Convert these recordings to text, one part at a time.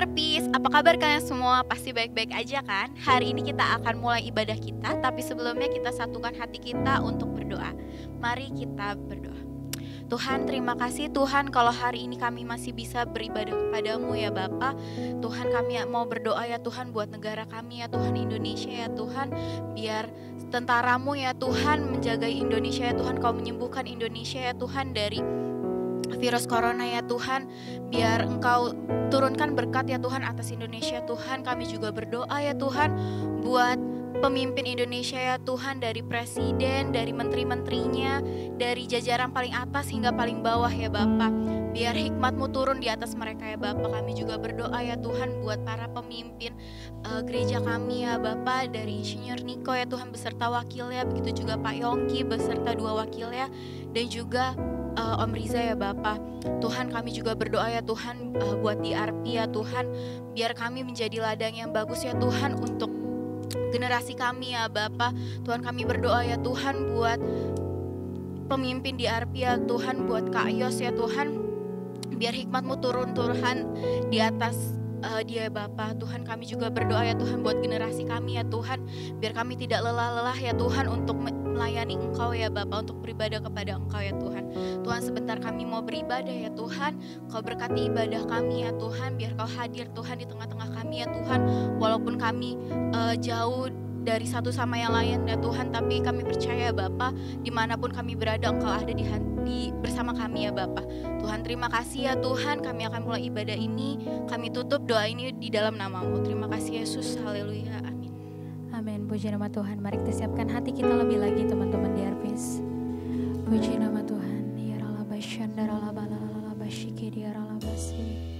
Arpis, apa kabar kalian semua? Pasti baik-baik aja kan? Hari ini kita akan mulai ibadah kita, tapi sebelumnya kita satukan hati kita untuk berdoa. Mari kita berdoa. Tuhan, terima kasih Tuhan kalau hari ini kami masih bisa beribadah kepadamu ya Bapa. Tuhan, kami mau berdoa ya Tuhan buat negara kami ya Tuhan, Indonesia ya Tuhan. Biar tentaramu ya Tuhan menjaga Indonesia ya Tuhan, kau menyembuhkan Indonesia ya Tuhan dari virus corona ya Tuhan. Biar engkau turunkan berkat ya Tuhan atas Indonesia Tuhan. Kami juga berdoa ya Tuhan buat pemimpin Indonesia ya Tuhan, dari presiden, dari menteri-menterinya, dari jajaran paling atas hingga paling bawah ya Bapa. Biar hikmat-Mu turun di atas mereka ya Bapa. Kami juga berdoa ya Tuhan buat para pemimpin gereja kami ya Bapa, dari Insinyur Niko ya Tuhan beserta wakilnya, begitu juga Pak Yongki beserta 2 wakilnya, dan juga Om Riza ya Bapa. Tuhan, kami juga berdoa ya Tuhan buat DRP ya Tuhan, biar kami menjadi ladang yang bagus ya Tuhan untuk generasi kami ya Bapa. Tuhan, kami berdoa ya Tuhan buat pemimpin DRP ya Tuhan, buat Kak Yos ya Tuhan, biar hikmat-Mu turun di atas dia ya Bapa. Tuhan, kami juga berdoa ya Tuhan buat generasi kami ya Tuhan, biar kami tidak lelah-lelah ya Tuhan untuk melayani Engkau ya Bapa, untuk beribadah kepada Engkau ya Tuhan. Tuhan, sebentar kami mau beribadah ya Tuhan, Kau berkati ibadah kami ya Tuhan, biar Kau hadir Tuhan di tengah-tengah kami ya Tuhan. Walaupun kami jauh dari satu sama yang lain ya Tuhan, tapi kami percaya Bapa, dimanapun kami berada Engkau ada bersama kami ya Bapa. Tuhan, terima kasih ya Tuhan, kami akan mulai ibadah ini. Kami tutup doa ini di dalam nama-Mu. Terima kasih Yesus, haleluya, amin. Amin, puji nama Tuhan. Mari kita siapkan hati kita lebih lagi teman-teman di Arpis. Puji nama Tuhan. Ya ralabasyan daralabalalabasyiki diaralabasi.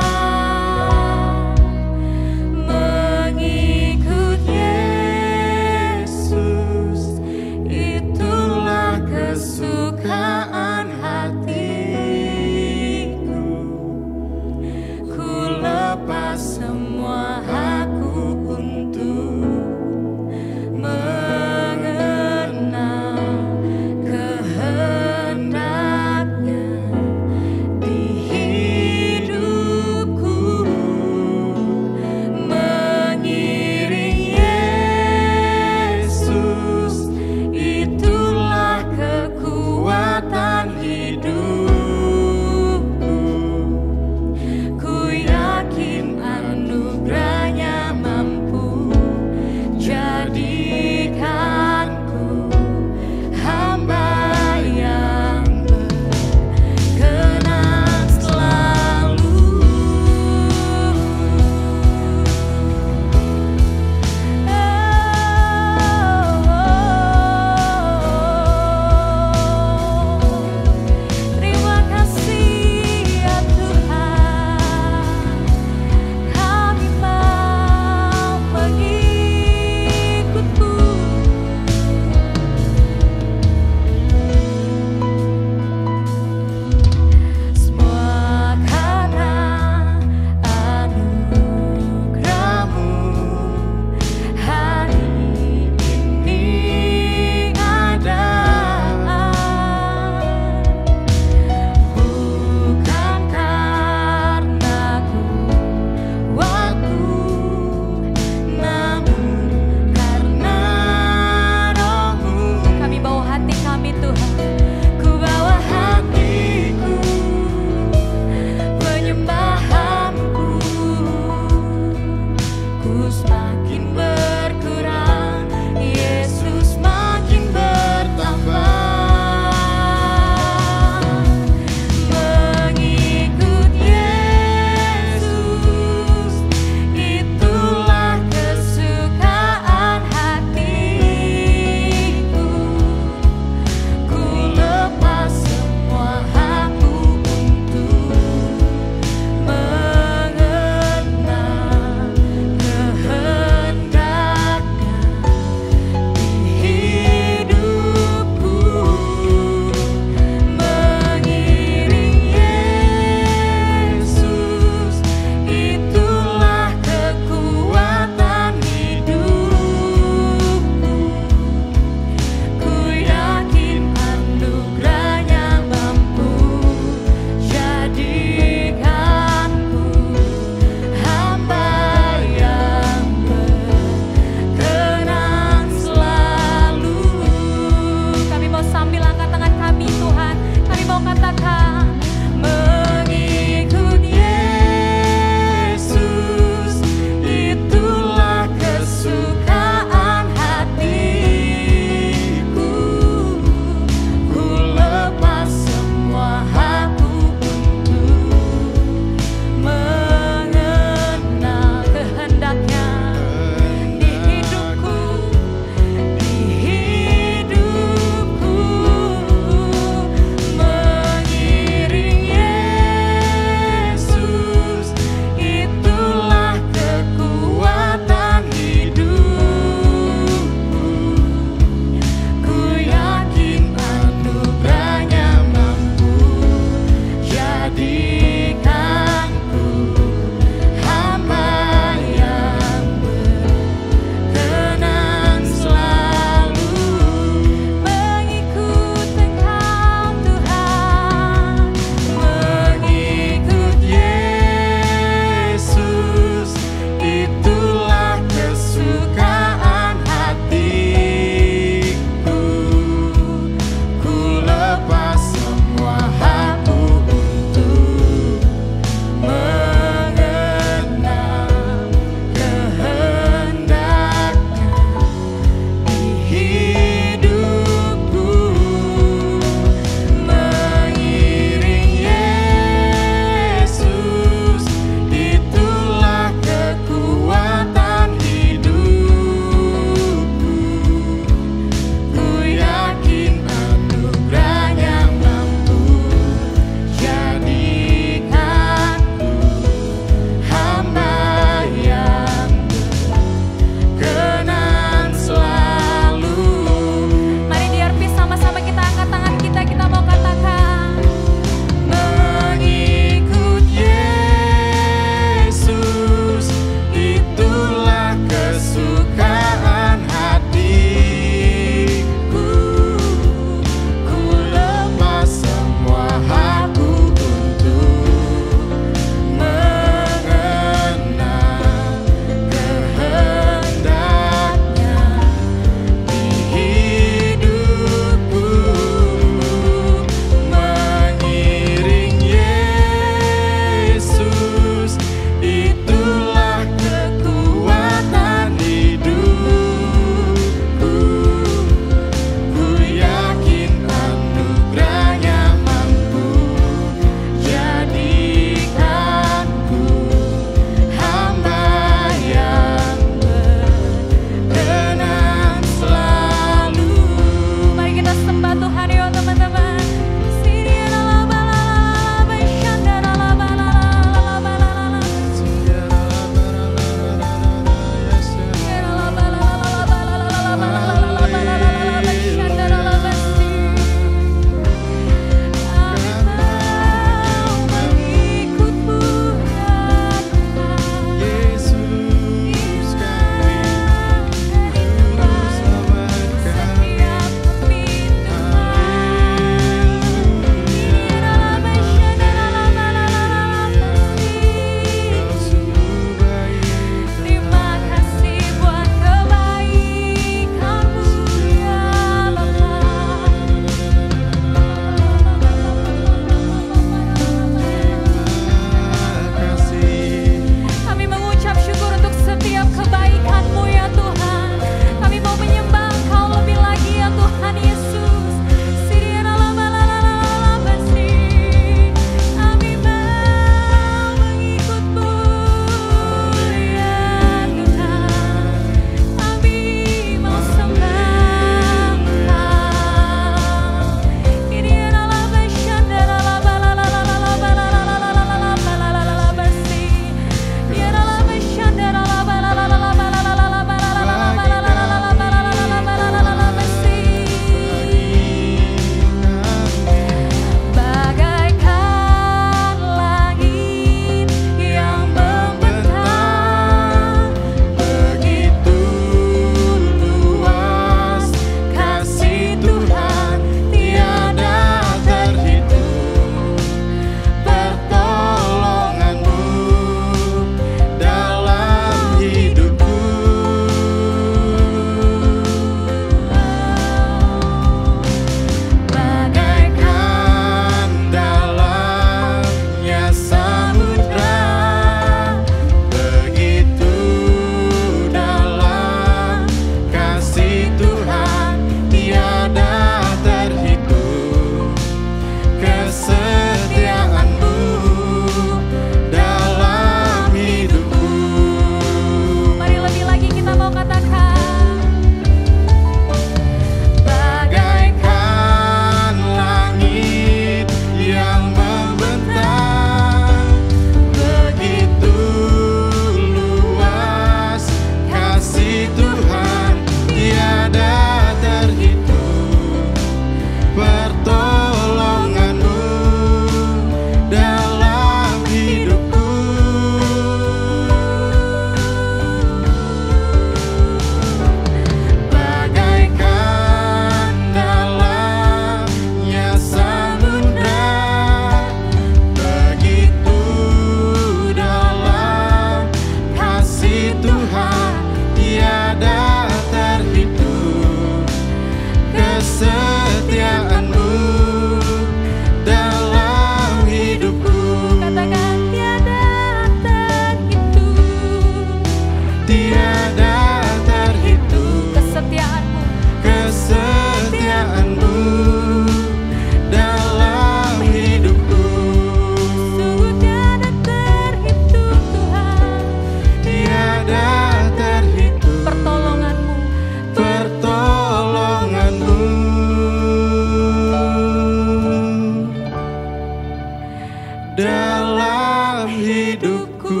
hidupku.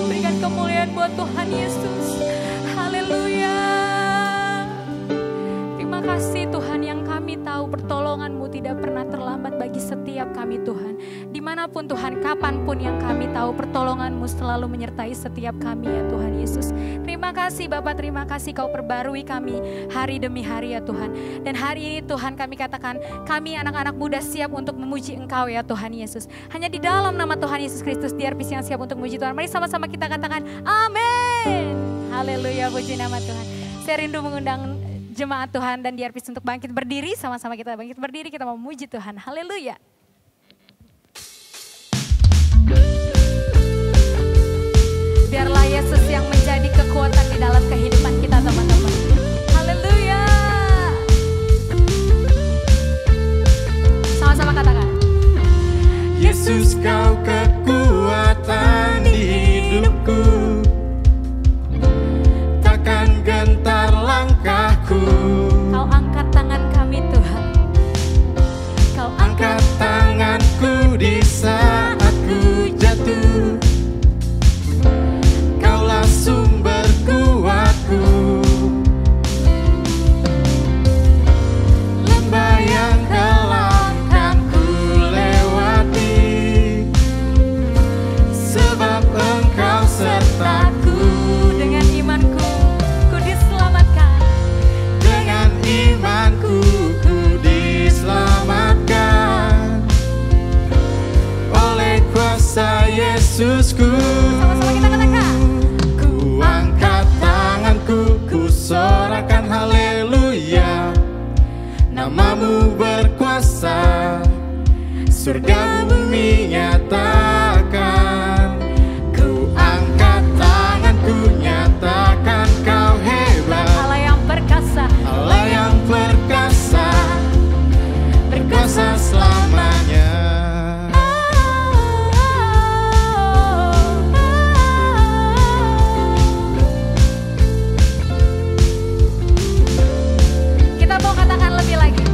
Berikan kemuliaan buat Tuhan Yesus. Haleluya. Terima kasih Tuhan, yang kami tahu pertolongan-Mu tidak pernah terlambat bagi setiap kami Tuhan. Dimanapun Tuhan, kapanpun yang kami tahu pertolongan-Mu selalu menyertai setiap kami ya Tuhan Yesus. Terima kasih Bapa, terima kasih Kau perbarui kami hari demi hari ya Tuhan. Dan hari ini Tuhan kami katakan, kami anak-anak muda siap untuk memuji Engkau ya Tuhan Yesus. Hanya di dalam nama Tuhan Yesus Kristus DRPC yang siap untuk memuji Tuhan. Mari sama-sama kita katakan amin. Haleluya, puji nama Tuhan. Saya rindu mengundang jemaat Tuhan dan DRPC untuk bangkit berdiri. Sama-sama kita bangkit berdiri, kita mau memuji Tuhan. Haleluya. Biarlah Yesus yang menjadi kekuatan di dalam kehidupan kita teman-teman. Haleluya. Sama-sama katakan, Yesus, Kau kekuatan di hidupku, takkan gentar langkahku. Kau angkat tangan kami Tuhan. Kau Angkat tanganku di saat ku jatuh, Kaulah sumber kuatku. Lembah yang gelap kan ku lewati, sebab Engkau sertaku. dengan imanku ku diselamatkan. Dengan imanku ku diselamatkan oleh kuasa Yesusku. Sama-sama kita katakan, Ku angkat tanganku, ku sorakan haleluya. Namamu berkuasa, surga bumi nyatakan. Ku angkat tanganku, nyatakan Kau hebat. Allah yang perkasa, Allah yang perkasa, berkuasa selamanya. kita mau katakan lebih lagi.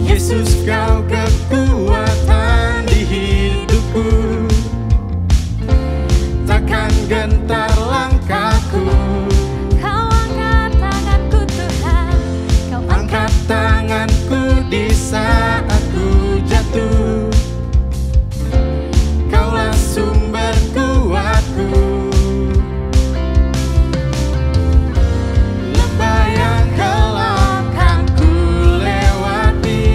Yesus, Kau kekuatan di hidupku, takkan gentar langkahku. Kau angkat tanganku Tuhan. Kau Angkat tanganku di saat ku jatuh, Kaulah sumber kuatku. Lembah yang gelap kan ku lewati,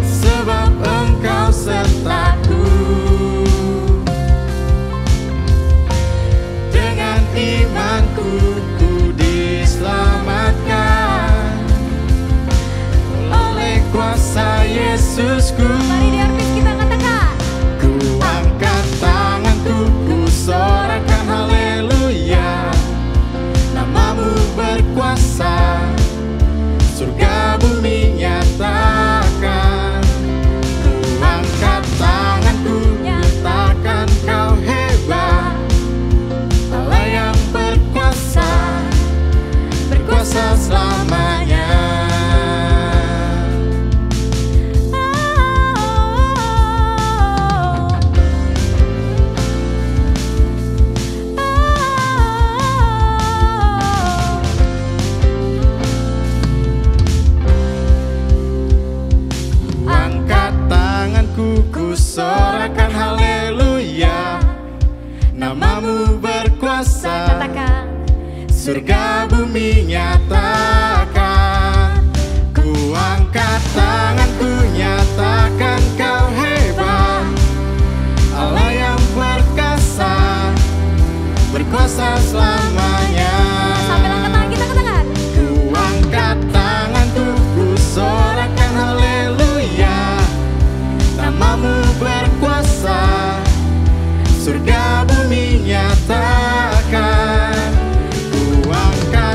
sebab Engkau sertaku. Dengan imanku ku diselamatkan oleh kuasa Yesusku. Mari di artis kita katakan, Ku angkat tanganku, ku sorakan haleluya. Namamu berkuasa, surga bumi nyatakan. Ku angkat tanganku, nyatakan Kau hebat. Allah yang berkuasa, berkuasa selamanya. Angkat tanganku, ku sorakan haleluya. Namamu berkuasa, katakan, surga bumi nyatakan. Ku angkat tanganku, nyatakan Kau hebat. Allah yang perkasa, berkuasa selamanya. sambil angkat tangan kita katakan, Ku angkat tanganku, ku sorakan haleluya. Namamu berkuasa, surga bumi nyatakan. Ku angkat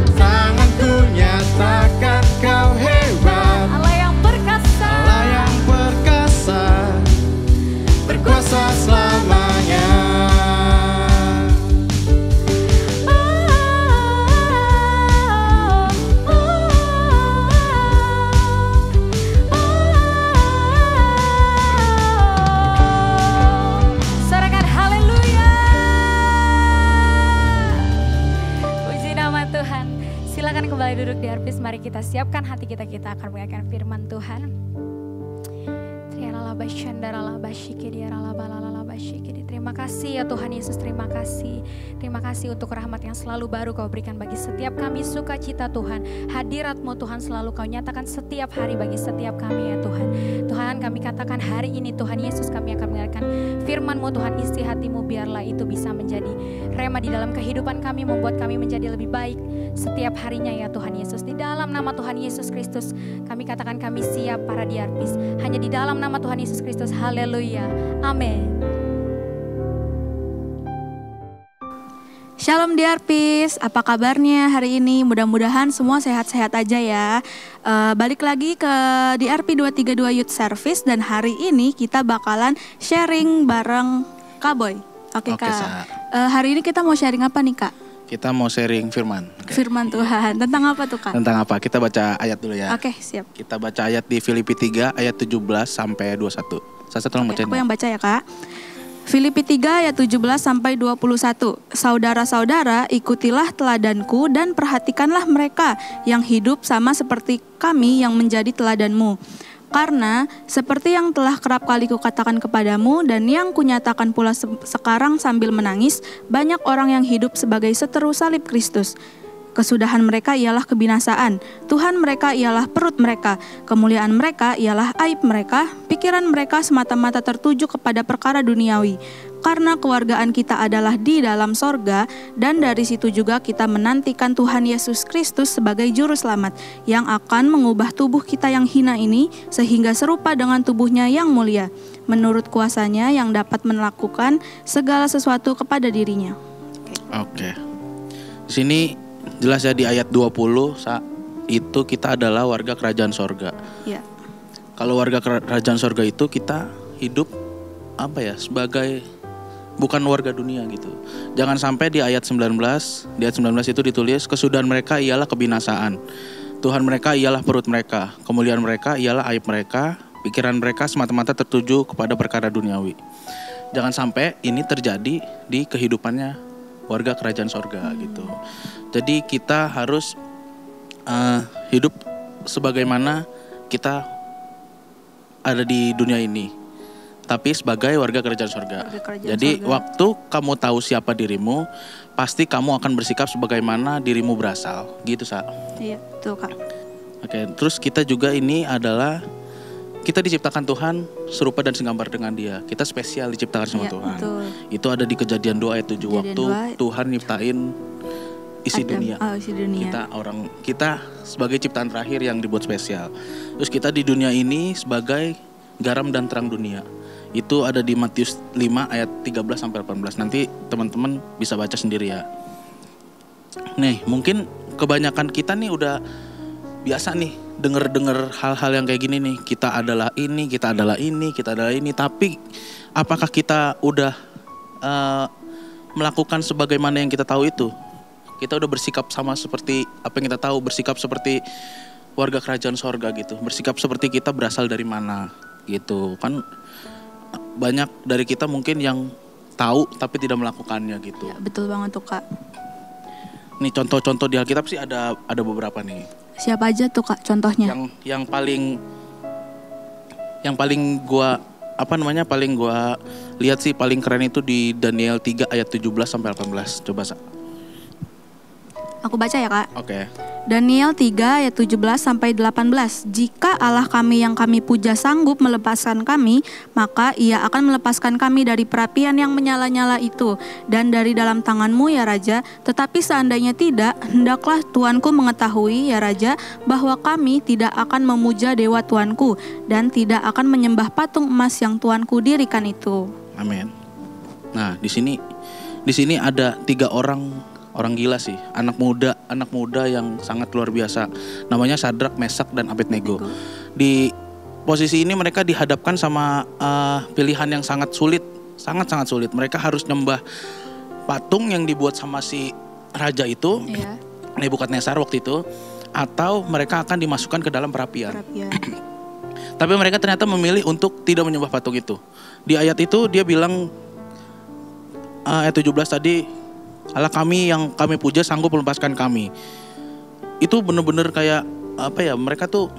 duduk di Arpis, mari kita siapkan hati kita akan mendengarkan firman Tuhan. Terima kasih ya Tuhan Yesus, terima kasih. Terima kasih untuk rahmat yang selalu baru Kau berikan bagi setiap kami, sukacita Tuhan. Hadirat-Mu Tuhan selalu Kau nyatakan setiap hari bagi setiap kami ya Tuhan. Tuhan, kami katakan hari ini Tuhan Yesus, kami akan mendengarkan firman-Mu Tuhan. Isi hati-Mu biarlah itu bisa menjadi rema di dalam kehidupan kami, membuat kami menjadi lebih baik setiap harinya ya Tuhan Yesus. Di dalam nama Tuhan Yesus Kristus kami katakan kami siap para diarpis. Hanya di dalam nama Tuhan Yesus Kristus. Haleluya. Amin. Shalom diarpis, apa kabarnya hari ini? Mudah-mudahan semua sehat-sehat aja ya. Balik lagi ke DRP 232 Youth Service dan hari ini kita bakalan sharing bareng Kak Boy. Oke Kak. Hari ini kita mau sharing apa nih Kak? Kita mau sharing firman. Firman Tuhan. Tentang apa tuh Kak? Tentang apa? Kita baca ayat dulu ya. Oke, siap. Kita baca ayat di Filipi 3 ayat 17 sampai 21. Saya tolong bacain. Aku yang baca ya Kak. Filipi 3 ayat 17 sampai 21. Saudara-saudara, ikutilah teladanku dan perhatikanlah mereka yang hidup sama seperti kami yang menjadi teladanmu. Karena seperti yang telah kerap kali kukatakan kepadamu dan yang kunyatakan pula sekarang sambil menangis, banyak orang yang hidup sebagai seteru salib Kristus. Kesudahan mereka ialah kebinasaan, Tuhan mereka ialah perut mereka, kemuliaan mereka ialah aib mereka, pikiran mereka semata-mata tertuju kepada perkara duniawi. Karena kewargaan kita adalah di dalam sorga, dan dari situ juga kita menantikan Tuhan Yesus Kristus sebagai juru selamat, yang akan mengubah tubuh kita yang hina ini, sehingga serupa dengan tubuhnya yang mulia, menurut kuasanya yang dapat melakukan segala sesuatu kepada dirinya. Oke. Di sini jelas ya di ayat 20 itu kita adalah warga kerajaan sorga. Ya. Kalau warga kerajaan sorga itu kita hidup sebagai bukan warga dunia gitu. Jangan sampai di ayat 19 itu ditulis kesudahan mereka ialah kebinasaan. Tuhan mereka ialah perut mereka, kemuliaan mereka ialah aib mereka, pikiran mereka semata-mata tertuju kepada perkara duniawi. Jangan sampai ini terjadi di kehidupannya warga kerajaan sorga gitu. Jadi kita harus hidup sebagaimana kita ada di dunia ini, tapi sebagai warga kerajaan sorga. Jadi waktu kamu tahu siapa dirimu, pasti kamu akan bersikap sebagaimana dirimu berasal. Gitu Sa. Iya, betul Kak. Oke, terus kita juga ini adalah kita diciptakan Tuhan serupa dan segambar dengan Dia. Kita spesial diciptakan sama Tuhan. Betul. Itu ada di Kejadian 2 ayat 7 waktu Tuhan nyiptain isi dunia. Kita sebagai ciptaan terakhir yang dibuat spesial. Terus kita di dunia ini sebagai garam dan terang dunia. Itu ada di Matius 5 ayat 13 sampai 18. Nanti teman-teman bisa baca sendiri ya. Nih, mungkin kebanyakan kita nih udah biasa nih denger hal-hal yang kayak gini nih. Kita adalah ini, kita adalah ini, kita adalah ini. Tapi apakah kita udah melakukan sebagaimana yang kita tahu itu? Kita udah bersikap sama seperti apa yang kita tahu, bersikap seperti warga kerajaan sorga gitu. Bersikap seperti kita berasal dari mana gitu. Kan banyak dari kita mungkin yang tahu tapi tidak melakukannya gitu. Ya, betul banget tuh Kak. Nih contoh-contoh di Alkitab sih ada beberapa nih. Siapa aja tuh Kak contohnya? Yang paling gua lihat sih paling keren itu di Daniel 3 ayat 17 sampai 18. Coba Sa. Aku baca ya Kak. Oke. Daniel 3 ayat 17 sampai 18. Jika Allah kami yang kami puja sanggup melepaskan kami, maka Ia akan melepaskan kami dari perapian yang menyala-nyala itu dan dari dalam tanganmu ya Raja. Tetapi seandainya tidak, hendaklah Tuanku mengetahui ya Raja bahwa kami tidak akan memuja dewa Tuanku dan tidak akan menyembah patung emas yang Tuanku dirikan itu. Amin. Nah, di sini ada 3 orang gila sih, anak muda yang sangat luar biasa. Namanya Sadrak, Mesak, dan Abednego. Di posisi ini mereka dihadapkan sama pilihan yang sangat sulit. Mereka harus nyembah patung yang dibuat sama si raja itu, Nebukadnezar waktu itu, atau mereka akan dimasukkan ke dalam perapian. Tapi mereka ternyata memilih untuk tidak menyembah patung itu. Di ayat itu dia bilang, ayat 17 tadi, Allah kami yang kami puja sanggup melepaskan kami. itu bener-bener kayak apa ya, mereka tuh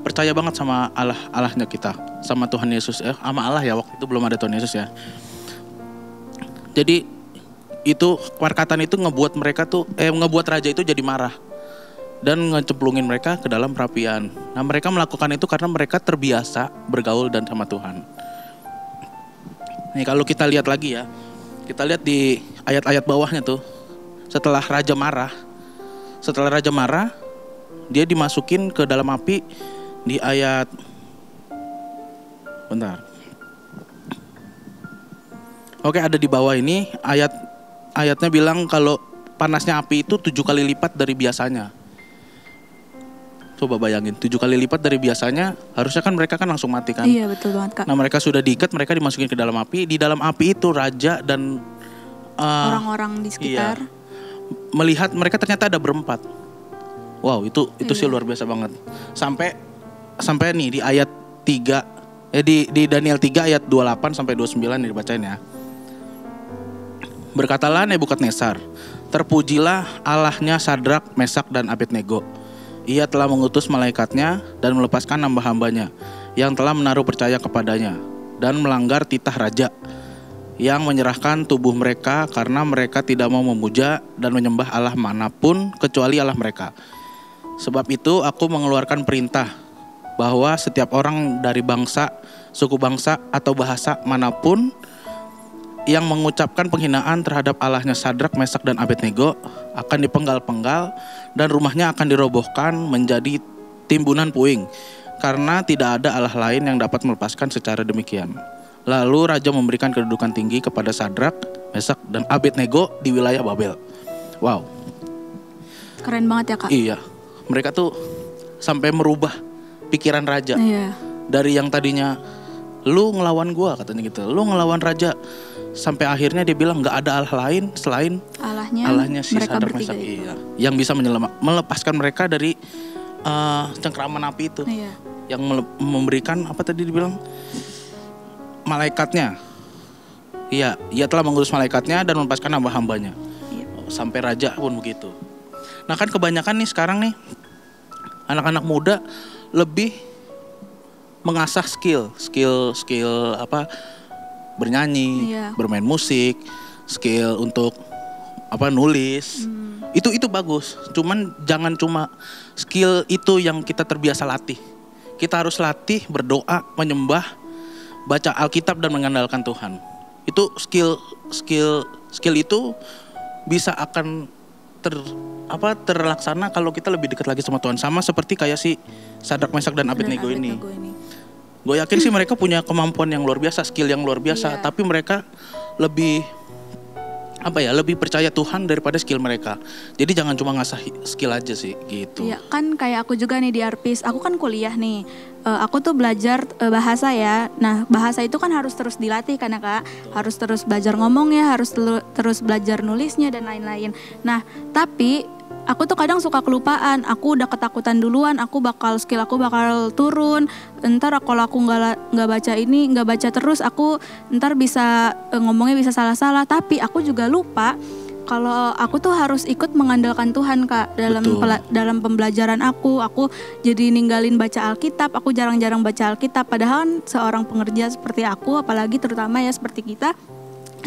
percaya banget sama Allahnya kita, sama Tuhan Yesus, sama Allah ya, waktu itu belum ada Tuhan Yesus ya. Jadi itu perkataan itu ngebuat mereka tuh ngebuat raja itu jadi marah dan ngecemplungin mereka ke dalam perapian. Nah, mereka melakukan itu karena mereka terbiasa bergaul dan sama Tuhan. Nih kalau kita lihat lagi ya, kita lihat di ayat-ayat bawahnya tuh, setelah raja marah, dia dimasukin ke dalam api di ayat, bentar. Oke, ada di bawah ini ayatnya bilang kalau panasnya api itu 7 kali lipat dari biasanya. Coba bayangin, 7 kali lipat dari biasanya, harusnya kan mereka kan langsung mati kan. Iya, betul banget, Kak. Nah, mereka sudah diikat, mereka dimasukin ke dalam api. Di dalam api itu raja dan orang-orang di sekitar. Iya, melihat mereka ternyata ada berempat. Wow, itu sih luar biasa banget. Sampai nih di ayat 3 di Daniel 3 ayat 28 sampai 29 nih dibacain ya. Berkatalah Nebukadnezar, terpujilah Allahnya Sadrak, Mesak dan Abednego. Ia telah mengutus malaikatnya dan melepaskan hamba-hambanya yang telah menaruh percaya kepadanya dan melanggar titah raja yang menyerahkan tubuh mereka karena mereka tidak mau memuja dan menyembah Allah manapun kecuali Allah mereka. Sebab itu aku mengeluarkan perintah bahwa setiap orang dari bangsa, suku bangsa atau bahasa manapun yang mengucapkan penghinaan terhadap Allahnya Sadrak, Mesak dan Abednego akan dipenggal-penggal dan rumahnya akan dirobohkan menjadi timbunan puing karena tidak ada Allah lain yang dapat melepaskan secara demikian. Lalu raja memberikan kedudukan tinggi kepada Sadrak, Mesak dan Abednego di wilayah Babel. Wow. Keren banget ya, Kak. Iya. Mereka tuh sampai merubah pikiran raja. Iya. Dari yang tadinya lu ngelawan gua katanya gitu, lu ngelawan raja, sampai akhirnya dia bilang nggak ada Allah lain selain Allahnya si mereka Sadrak, bertiga Mesak, itu. iya, yang bisa melepaskan mereka dari cengkraman api itu. Iya. Yang memberikan apa tadi dibilang malaikatnya. Iya, ia telah mengutus malaikatnya dan melepaskan hamba-hambanya. Iya. Sampai raja pun begitu. Nah kan kebanyakan nih sekarang nih anak-anak muda lebih mengasah skill apa, bernyanyi, Iya. bermain musik, skill untuk apa, nulis. Itu bagus. Cuman jangan cuma skill itu yang kita terbiasa latih. Kita harus latih berdoa, menyembah, baca Alkitab dan mengandalkan Tuhan. Itu skill itu bisa akan terlaksana kalau kita lebih dekat lagi sama Tuhan, sama seperti kayak si Sadrak, Mesak dan Abednego ini. Gue yakin sih mereka punya kemampuan yang luar biasa, skill yang luar biasa, Iya. tapi mereka lebih lebih percaya Tuhan daripada skill mereka. Jadi jangan cuma ngasah skill aja sih gitu. Iya, kan kayak aku juga nih di Arpis, aku kan kuliah nih. Aku tuh belajar bahasa ya. Nah, bahasa itu kan harus terus dilatih kan ya, Kak. Harus terus belajar ngomongnya, harus terus belajar nulisnya dan lain-lain. Nah, tapi aku tuh kadang suka kelupaan. Aku udah ketakutan duluan, skill aku bakal turun. Ntar kalau aku nggak baca terus, aku ntar bisa ngomongnya bisa salah-salah. Tapi aku juga lupa kalau aku tuh harus ikut mengandalkan Tuhan, Kak, dalam pembelajaran aku. Aku jadi ninggalin baca Alkitab. Aku jarang-jarang baca Alkitab. Padahal kan seorang pengerja seperti aku, apalagi terutama ya seperti kita,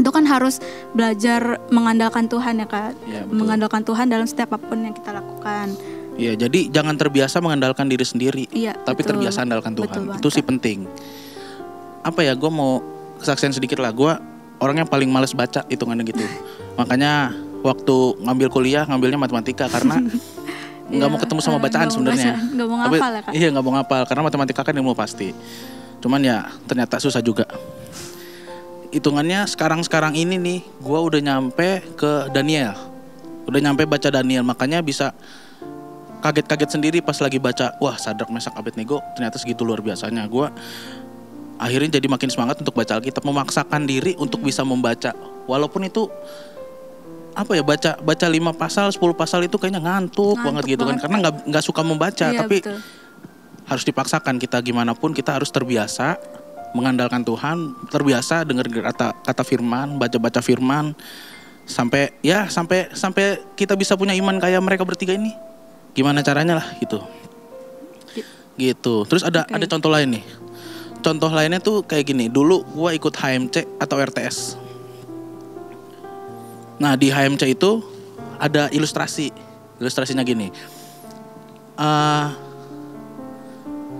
itu kan harus belajar mengandalkan Tuhan ya, Kak. Ya, mengandalkan Tuhan dalam setiap apapun yang kita lakukan. Iya, jadi jangan terbiasa mengandalkan diri sendiri, Iya, tapi betul. terbiasa andalkan Tuhan. Betul banget, Itu sih Kak. penting. Apa ya, gue mau kesaksian sedikit lah. Gue orangnya paling males baca, hitungannya gitu. Makanya waktu ngambil kuliah, ngambilnya matematika karena nggak mau ketemu sama bacaan sebenarnya. Nggak mau ngapal ya, Kak. Iya, nggak mau ngapal karena matematika kan ilmu pasti. Cuman ya ternyata susah juga. Hitungannya sekarang ini nih, gue udah nyampe ke Daniel. Udah nyampe baca Daniel, makanya bisa kaget-kaget sendiri pas lagi baca. Wah, Sadrak, Mesak, Abednego ternyata segitu luar biasanya. Gue akhirnya jadi makin semangat untuk baca Alkitab, memaksakan diri untuk bisa membaca. Walaupun itu baca 5 pasal, 10 pasal itu kayaknya ngantuk banget gitu kan, karena nggak suka membaca. Iya, tapi betul. harus dipaksakan. Kita gimana pun kita harus terbiasa mengandalkan Tuhan, terbiasa dengar kata firman, baca firman, sampai kita bisa punya iman kayak mereka bertiga ini. Gimana caranya lah gitu. Gitu. Terus ada contoh lain nih. Contoh lainnya tuh kayak gini. Dulu gua ikut HMC atau RTS. Nah di HMC itu ada ilustrasi. Ilustrasinya gini.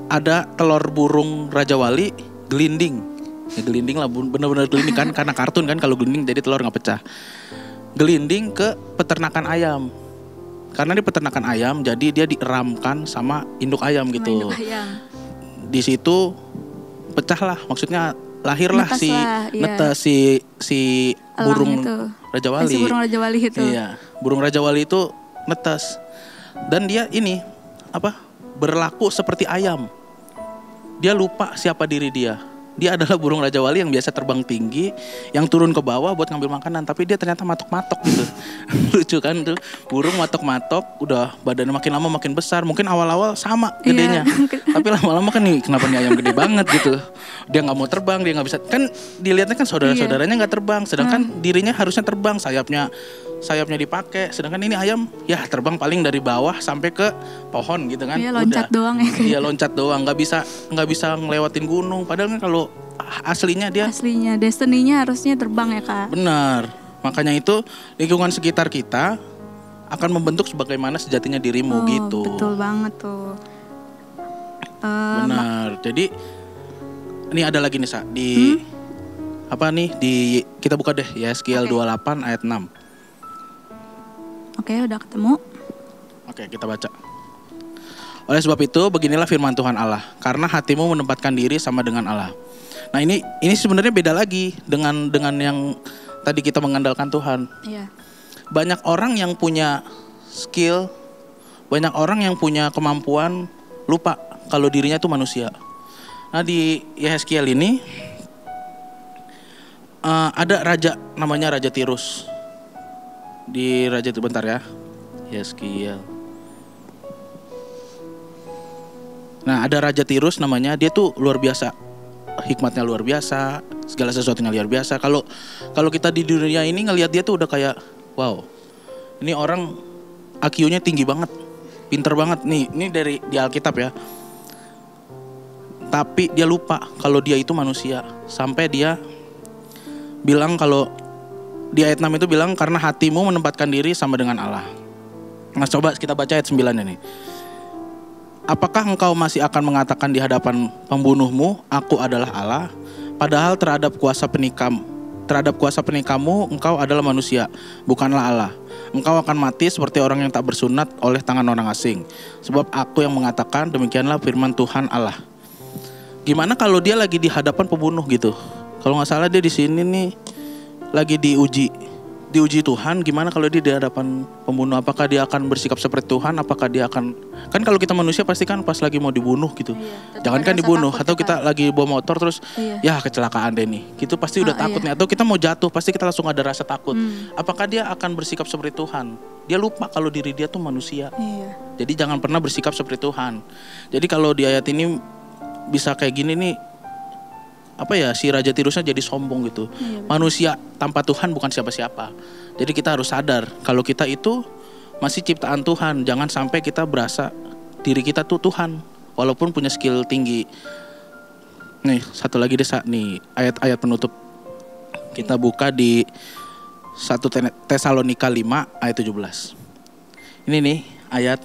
Ada telur burung Raja Wali gelinding. Ya gelinding lah, bener-bener gelinding kan. Karena kartun kan, kalau gelinding jadi telur gak pecah. Gelinding ke peternakan ayam. Karena di peternakan ayam, jadi dia dieramkan sama induk ayam gitu. Induk ayam. Di situ pecah lah, maksudnya lahirlah si burung Raja Wali. Si burung Raja Wali itu. Iya, burung Raja Wali itu netes. Dan dia ini berlaku seperti ayam. Dia lupa siapa diri dia. Dia adalah burung Raja Wali yang biasa terbang tinggi, yang turun ke bawah buat ngambil makanan, tapi dia ternyata matok-matok gitu. Lucu kan tuh, burung matok-matok, udah badannya makin lama makin besar. Mungkin awal-awal sama gedenya, tapi lama-lama kan nih kenapa nih ayam gede banget gitu. Dia nggak mau terbang, dia nggak bisa. Kan dilihatnya kan saudara-saudaranya nggak terbang, sedangkan dirinya harusnya terbang, sayapnya dipakai, sedangkan ini ayam ya terbang paling dari bawah sampai ke pohon gitu kan. Iya, loncat doang ya. Iya, loncat doang, nggak bisa ngelewatin gunung. Padahal kan kalau aslinya destininya harusnya terbang ya Kak. Benar. Makanya itu lingkungan sekitar kita akan membentuk sebagaimana sejatinya dirimu gitu. Betul banget tuh. Benar. Jadi ini ada lagi nih di apa nih di kita buka deh ya Yeskiel 28 ayat 6. Oke, udah ketemu. Oke, kita baca. Oleh sebab itu, beginilah firman Tuhan Allah, karena hatimu menempatkan diri sama dengan Allah. Nah, ini sebenarnya beda lagi dengan yang tadi kita mengandalkan Tuhan. Iya. Banyak orang yang punya skill, banyak orang yang punya kemampuan lupa kalau dirinya itu manusia. Nah, di Yeskiel ini ada raja namanya Raja Tirus. Di Raja itu bentar ya, Yeskiel. Nah ada Raja Tirus namanya, dia tuh luar biasa, hikmatnya luar biasa, segala sesuatunya luar biasa. Kalau kita di dunia ini ngelihat dia tuh udah kayak, wow, ini orang IQ-nya tinggi banget, pinter banget nih. Ini di Alkitab ya. Tapi dia lupa kalau dia itu manusia, sampai dia bilang kalau di ayat 6 itu bilang karena hatimu menempatkan diri sama dengan Allah. Nah coba kita baca ayat 9 ini. Apakah engkau masih akan mengatakan di hadapan pembunuhmu, aku adalah Allah, padahal terhadap kuasa penikamu engkau adalah manusia, bukanlah Allah. Engkau akan mati seperti orang yang tak bersunat oleh tangan orang asing. Sebab aku yang mengatakan, demikianlah firman Tuhan Allah. Gimana kalau dia lagi di hadapan pembunuh gitu? Kalau nggak salah dia di sini nih lagi diuji Tuhan. Gimana kalau dia di hadapan pembunuh? Apakah dia akan bersikap seperti Tuhan? Apakah dia akan, kan kalau kita manusia pasti kan pas lagi mau dibunuh gitu, jangan kan dibunuh, atau kita lagi bawa motor terus ya kecelakaan deh nih, gitu pasti udah takut nih, atau kita mau jatuh pasti kita langsung ada rasa takut. Apakah dia akan bersikap seperti Tuhan? Dia lupa kalau diri dia tuh manusia. Jadi jangan pernah bersikap seperti Tuhan. Jadi kalau di ayat ini bisa kayak gini nih, si Raja Tirusnya jadi sombong gitu. Manusia tanpa Tuhan bukan siapa-siapa. Jadi kita harus sadar kalau kita itu masih ciptaan Tuhan. Jangan sampai kita berasa diri kita tuh Tuhan walaupun punya skill tinggi. Nih, satu lagi deh nih ayat-ayat penutup. Kita buka di 1 Tesalonika 5 ayat 17. Ini nih ayat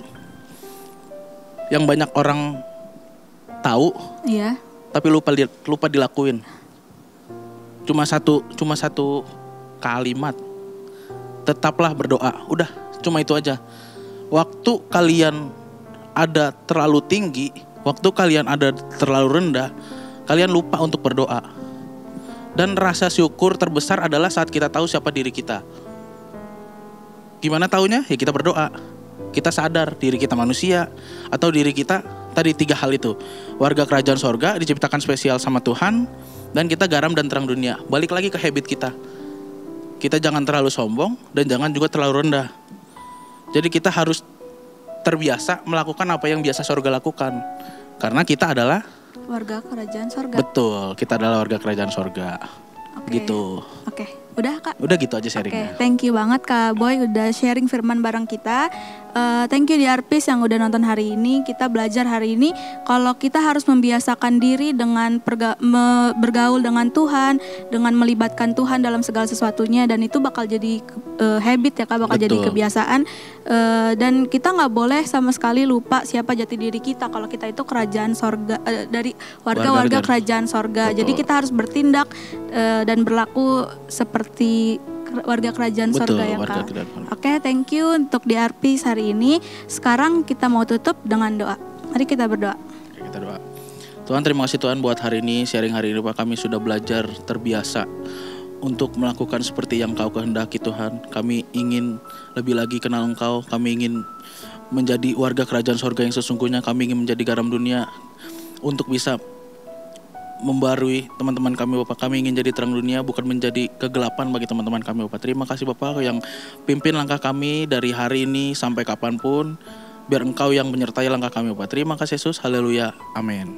yang banyak orang tahu. Iya. Tapi lupa dilakuin. Cuma satu kalimat. Tetaplah berdoa. Udah, cuma itu aja. Waktu kalian ada terlalu tinggi, waktu kalian ada terlalu rendah, kalian lupa untuk berdoa. Dan rasa syukur terbesar adalah saat kita tahu siapa diri kita. Gimana taunya? Ya kita berdoa. Kita sadar diri kita manusia, atau diri kita tadi 3 hal itu. Warga kerajaan sorga, diciptakan spesial sama Tuhan, dan kita garam dan terang dunia. Balik lagi ke habit kita. Kita jangan terlalu sombong dan jangan juga terlalu rendah. Jadi kita harus terbiasa melakukan apa yang biasa sorga lakukan. Karena kita adalah warga kerajaan sorga. Betul, kita adalah warga kerajaan sorga. Gitu. Oke. Udah Kak? Udah gitu aja Oke, sharingnya. thank you banget Kak Boy udah sharing firman bareng kita. Thank you DRPs yang udah nonton hari ini. Kita belajar hari ini kalau kita harus membiasakan diri dengan bergaul dengan Tuhan, dengan melibatkan Tuhan dalam segala sesuatunya, dan itu bakal jadi habit ya Kak, bakal jadi kebiasaan. Dan kita nggak boleh sama sekali lupa siapa jati diri kita kalau kita itu kerajaan sorga, dari warga-warga kerajaan sorga. Jadi kita harus bertindak dan berlaku seperti warga kerajaan sorga ya Kak. Oke, thank you untuk DRP hari ini. Sekarang kita mau tutup dengan doa. Mari kita berdoa. Kita doa. Tuhan, terima kasih Tuhan buat hari ini, sharing hari ini Pak. Kami sudah belajar terbiasa untuk melakukan seperti yang Kau kehendaki Tuhan. Kami ingin lebih lagi kenal Engkau. Kami ingin menjadi warga kerajaan sorga yang sesungguhnya. Kami ingin menjadi garam dunia untuk bisa membarui teman-teman kami Bapak. Kami ingin jadi terang dunia, bukan menjadi kegelapan bagi teman-teman kami Bapak. Terima kasih Bapak yang pimpin langkah kami dari hari ini sampai kapanpun. Biar Engkau yang menyertai langkah kami Bapak. Terima kasih Yesus, haleluya, amin.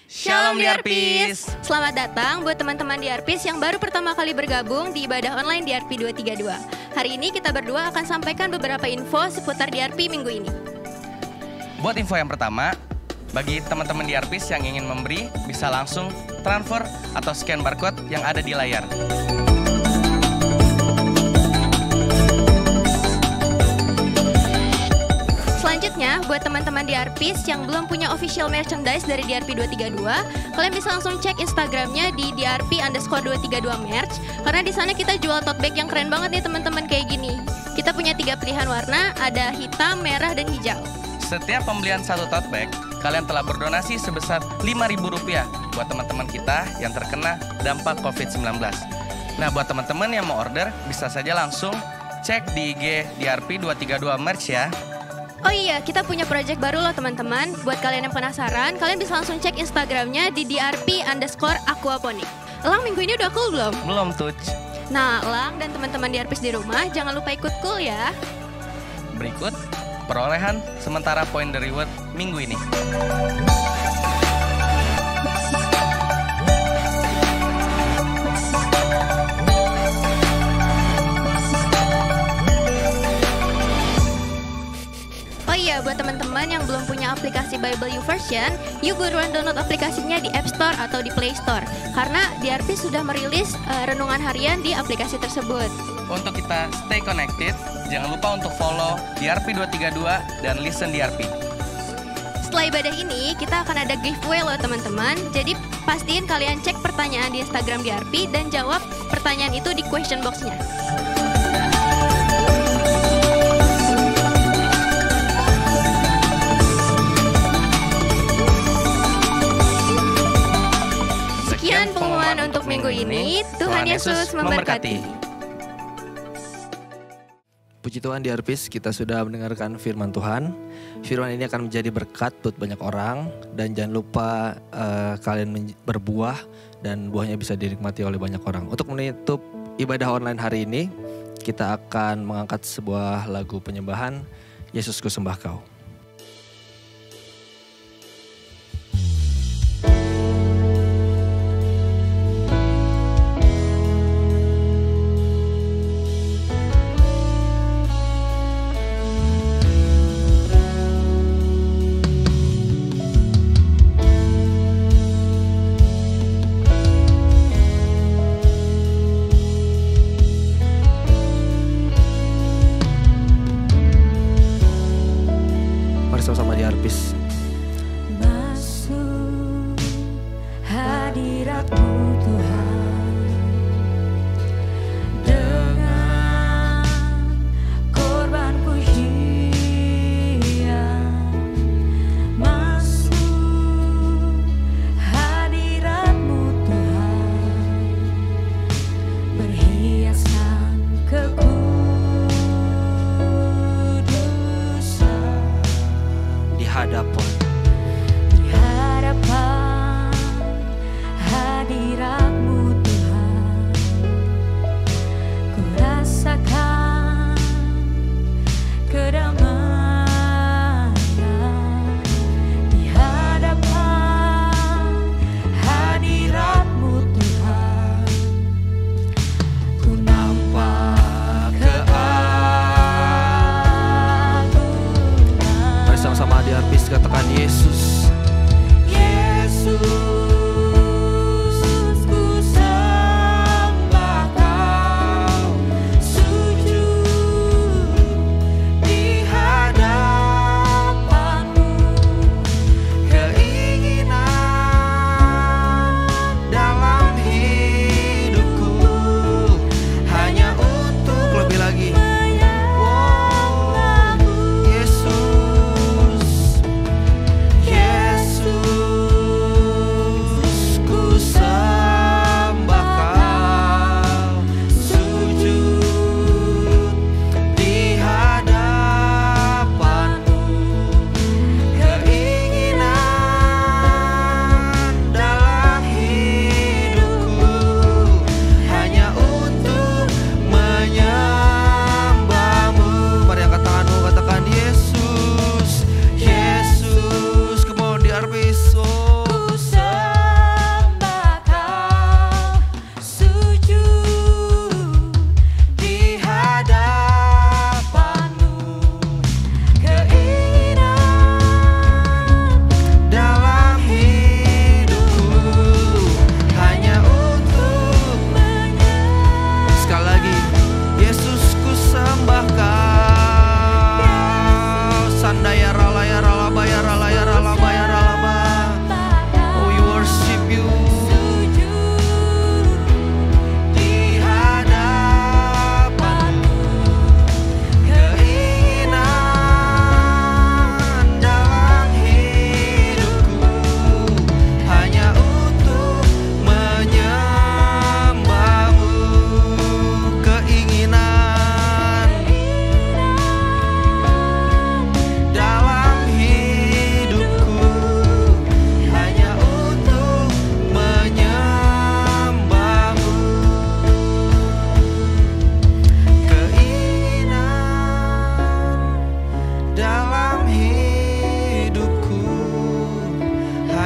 Shalom DRPs. Selamat datang buat teman-teman DRPs yang baru pertama kali bergabung di ibadah online DRP 232. Hari ini kita berdua akan sampaikan beberapa info seputar DRP minggu ini. Buat info yang pertama, bagi teman-teman DRPs yang ingin memberi, bisa langsung transfer atau scan barcode yang ada di layar. Selanjutnya, buat teman-teman DRPs yang belum punya official merchandise dari DRP 232, kalian bisa langsung cek Instagramnya di DRP_232merch, karena di sana kita jual tote bag yang keren banget nih teman-teman, kayak gini. Kita punya 3 pilihan warna, ada hitam, merah, dan hijau. Setiap pembelian satu tote bag, kalian telah berdonasi sebesar Rp5.000 buat teman-teman kita yang terkena dampak COVID-19. Nah, buat teman-teman yang mau order, bisa saja langsung cek di IG DRP 232 Merch ya. Oh iya, kita punya project baru loh teman-teman. Buat kalian yang penasaran, kalian bisa langsung cek Instagramnya di DRP_aquaponik. Elang, minggu ini udah cool belum? Belum tuh. Nah, Elang dan teman-teman DRPs di rumah, jangan lupa ikut cool ya. Berikut perolehan sementara poin the reward minggu ini. Oh iya, buat teman-teman yang belum punya aplikasi Bible YouVersion, yuk buruan download aplikasinya di App Store atau di Play Store. Karena DRP sudah merilis renungan harian di aplikasi tersebut. Untuk kita stay connected, jangan lupa untuk follow DRP 232 dan listen DRP. Setelah ibadah ini, kita akan ada giveaway loh teman-teman. Jadi pastiin kalian cek pertanyaan di Instagram DRP dan jawab pertanyaan itu di question box-nya. Sekian pengumuman untuk minggu ini. Tuhan Yesus memberkati. Puji Tuhan DRPs, kita sudah mendengarkan firman Tuhan. Firman ini akan menjadi berkat buat banyak orang. Dan jangan lupa kalian berbuah dan buahnya bisa dinikmati oleh banyak orang. Untuk menutup ibadah online hari ini, kita akan mengangkat sebuah lagu penyembahan, Yesus ku sembah kau. Sama DRPs. Masuk hadirat-Mu Tuhan, dengan korban pujian. Masuk hadirat-Mu Tuhan, berhiasan kekudusan. Hadapan Di hadapan hadirat-Mu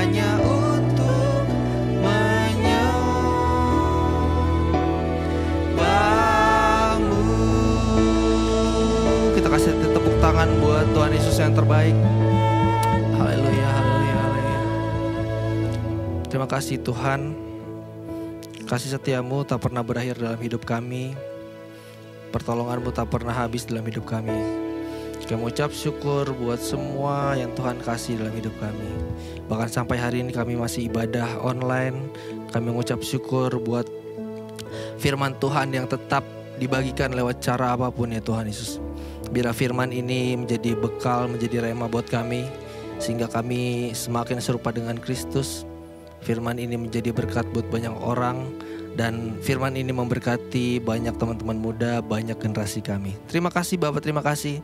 hanya untuk menyembahmu. Kita kasih tepuk tangan buat Tuhan Yesus yang terbaik. Haleluya, haleluya, haleluya. Terima kasih Tuhan. Kasih setiamu tak pernah berakhir dalam hidup kami. Pertolonganmu tak pernah habis dalam hidup kami. Kami ucap syukur buat semua yang Tuhan kasih dalam hidup kami. Bahkan sampai hari ini kami masih ibadah online. Kami mengucap syukur buat firman Tuhan yang tetap dibagikan lewat cara apapun ya Tuhan Yesus. Biar firman ini menjadi bekal, menjadi rema buat kami, sehingga kami semakin serupa dengan Kristus. Firman ini menjadi berkat buat banyak orang, dan firman ini memberkati banyak teman-teman muda, banyak generasi kami. Terima kasih Bapak, terima kasih.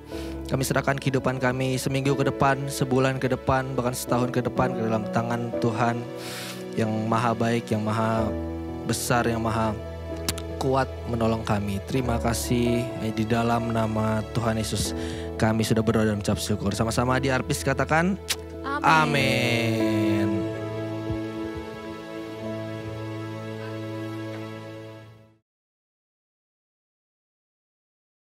Kami serahkan kehidupan kami seminggu ke depan, sebulan ke depan, bahkan setahun ke depan ke dalam tangan Tuhan yang maha baik, yang maha besar, yang maha kuat menolong kami. Terima kasih di dalam nama Tuhan Yesus. Kami sudah berdoa dan mengucap syukur. Sama-sama di Arpis katakan amin.